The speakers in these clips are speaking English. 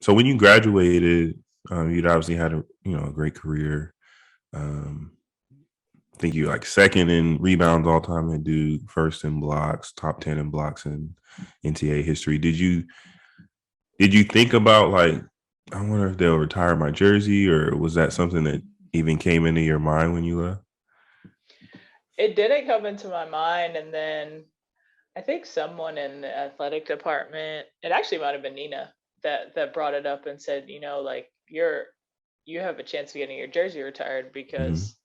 So when you graduated, you'd obviously had a great career. Um, I think you like second in rebounds all time at Duke, first in blocks, top 10 in blocks in NCAA history. Did you think about like, I wonder if they'll retire my jersey, or was that something that even came into your mind when you left? It didn't come into my mind, and then I think someone in the athletic department, it actually might have been Nina, that brought it up and said, like you have a chance of getting your jersey retired Hmm. because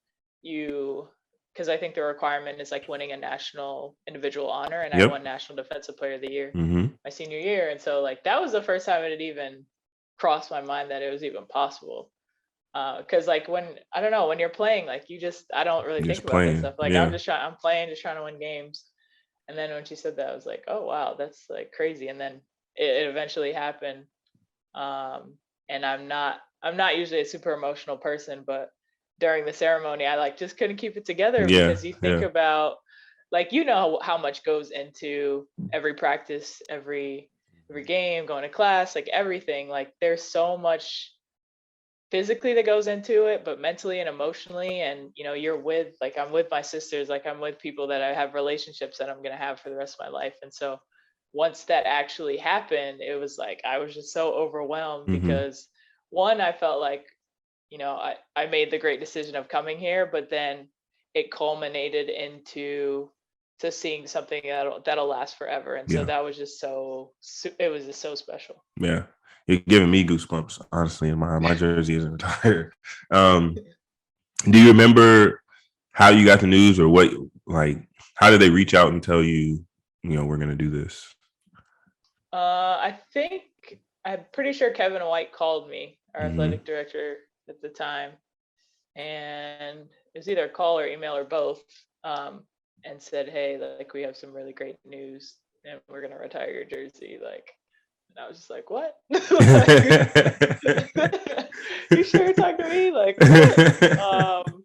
you because I think the requirement is like winning a national individual honor, and I Yep. won National Defensive Player of the Year Hmm. my senior year, and so like that was the first time it had even crossed my mind that it was even possible. Because like when I don't know when you're playing, like I don't really think Just about that playing. stuff. Like Yeah. I'm playing, just trying to win games. And then when she said that, I was like, oh wow, that's like crazy. And then it eventually happened. Um, and I'm not usually a super emotional person, but during the ceremony, I like just couldn't keep it together Yeah. because you think Yeah. about like how much goes into every practice, every game, going to class, like everything. Like there's so much physically that goes into it, but mentally and emotionally. And you're with like I'm with my sisters, like I'm with people that I have relationships that I'm gonna have for the rest of my life. And so once that actually happened, it was like I was just so overwhelmed Hmm. because one, I felt like, I made the great decision of coming here, but then it culminated into to seeing something that'll last forever. And so Yeah. that was just it was just so special. Yeah. You're giving me goosebumps, honestly, in my jersey isn't retired. Um, do you remember how you got the news, or what, like, how did they reach out and tell you, we're gonna do this? I think I'm pretty sure Kevin White called me, our Hmm. athletic director at the time, and it was either a call or email or both, um, and said, "Hey, like we have some really great news, and we're gonna retire your jersey." Like, and I was just like, "What? Like, you sure you're talking to me? Like, what?" Um,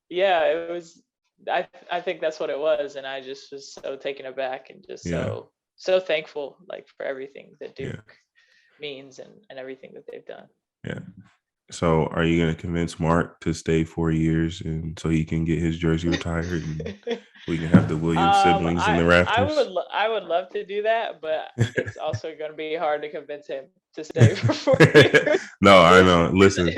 yeah, it was. I think that's what it was, and I just was so taken aback and just Yeah. so thankful, like for everything that Yeah. Duke means and everything that they've done. Yeah. So, are you gonna convince Mark to stay 4 years and so he can get his jersey retired and we can have the Williams siblings in the rafters? I would love to do that, but it's also going to be hard to convince him to stay for 4 years. No, I know. his, Listen,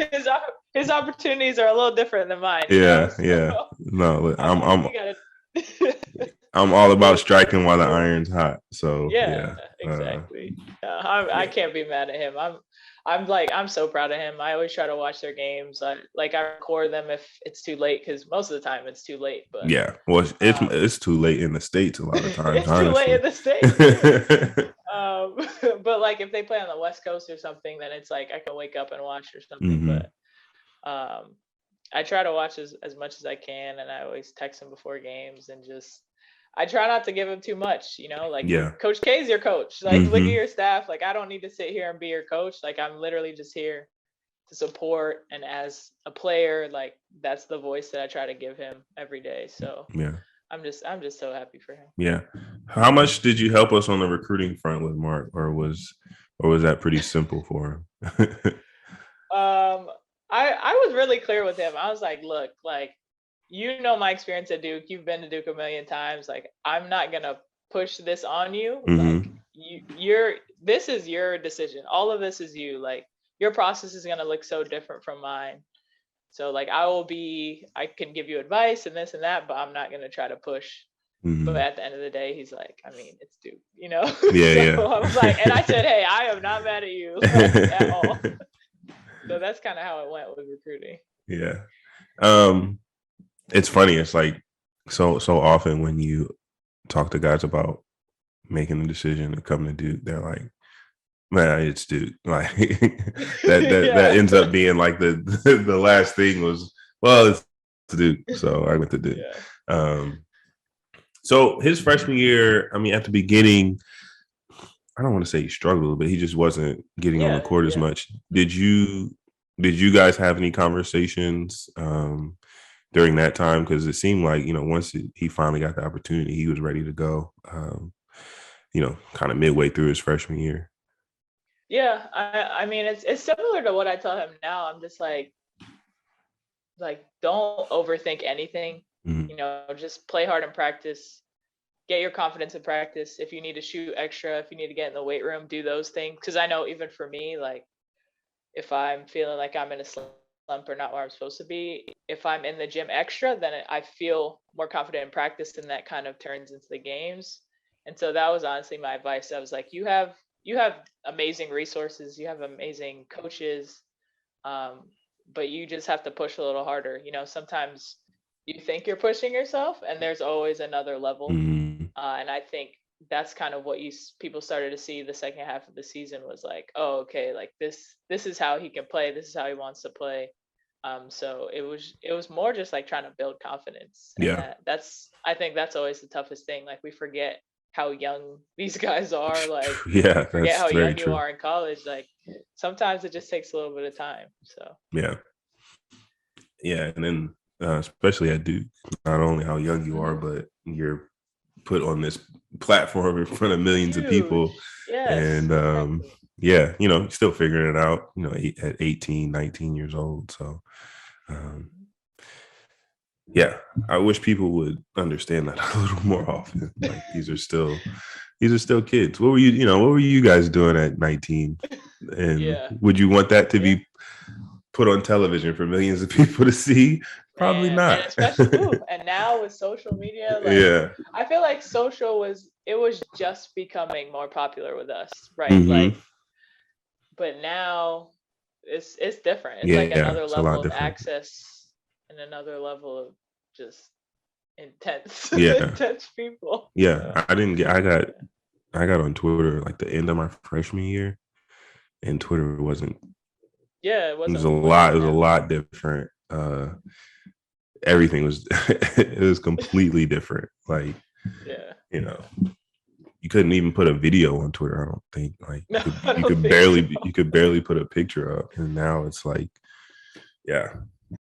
his opportunities are a little different than mine, yeah, So yeah. No, I'm I think I'm we got to. I'm all about We'll striking while the we'll iron's hot. So Yeah, yeah, exactly. I yeah, can't be mad at him. I'm so proud of him. I always try to watch their games. I record them if it's too late because most of the time it's too late. But yeah. Well, it's um, it's too late in the states a lot of times, it's too late honestly. in the states too. Um, but like if they play on the West Coast or something, then it's like I can wake up and watch or something. Hmm. But um, I try to watch as much as I can, and I always text him before games and just I try not to give him too much, like Yeah. Coach K is your coach. Like look at Hmm. your staff. Like I don't need to sit here and be your coach. Like I'm literally just here to support, and as a player, like that's the voice that I try to give him every day. So Yeah. I'm just so happy for him. Yeah. How much did you help us on the recruiting front with Mark, or was that pretty simple for him? Um, I was really clear with him. I was like, look, like my experience at Duke. You've been to Duke a million times. Like I'm not gonna push this on you. Like Hmm. you're this is your decision. All of this is you. Like your process is gonna look so different from mine. So like I can give you advice and this and that, but I'm not gonna try to push. But Hmm. at the end of the day, he's like, I mean, it's Duke. Yeah, So I was like, and I yeah. said, hey, I am not mad at you, like at all. So that's kind of how it went with recruiting. Yeah. Um, it's funny. It's like so often when you talk to guys about making a decision to come to Duke, they're like, "Man, it's Duke." Like that Yeah. ends up being like the the last thing was, well, it's Duke, so I went to Duke. Yeah. Um, so his freshman year, I mean, at the beginning, I don't want to say he struggled, but he just wasn't getting on the Yeah. court as Yeah. much. Did you guys have any conversations during that time? Because it seemed like once he finally got the opportunity, he was ready to go. Kind of midway through his freshman year. Yeah, I mean it's similar to what I tell him now. I'm just like don't overthink anything. Mhm. You know, just play hard in practice. Get your confidence in practice. If you need to shoot extra, if you need to get in the weight room, do those things. Because I know even for me, like if I'm feeling like I'm in a slump or not where I'm supposed to be, if I'm in the gym extra, then I feel more confident in practice, and that kind of turns into the games. And so that was honestly my advice. I was like, you have amazing resources, you have amazing coaches, um, but you just have to push a little harder. You know, sometimes you think you're pushing yourself, and there's always another level. Mhm. And I think that's kind of what people started to see the second half of the season was like, oh, okay, like this is how he can play. This is how he wants to play. So it was more just like trying to build confidence, and Yeah. that's I think that's always the toughest thing. Like we forget how young these guys are. Like Yeah, forget that's how very young you true. are in college. Like sometimes it just takes a little bit of time. So Yeah. Yeah. And then especially at Duke, not only how young you are, mhm. but you're put on this platform in front of millions of people. Huge. Yes, And exactly. yeah, still figuring it out, at 18, 19 years old. So um, Mhm. yeah, I wish people would understand that a little more often. Like these are still kids. What were you guys doing at 19? And Yeah. would you want that to Yeah. be put on television for millions of people to see? Probably Man, and not. especially and now with social media, like Yeah. I feel like it was just becoming more popular with us, right? Hmm. Like, but now it's different. It's like Yeah, another it's a level lot of different. access and another level of just intense Yeah. intense people. Yeah. So I didn't get I got on Twitter like the end of my freshman year, and Twitter wasn't yeah, it it was wasn't a what it lot, it is was a now. lot different. Everything was it was completely different. Like, Yeah. you know, you couldn't even put a video on Twitter, I don't think. Like No, I you don't could think so. barely put a picture up. And now it's like, yeah.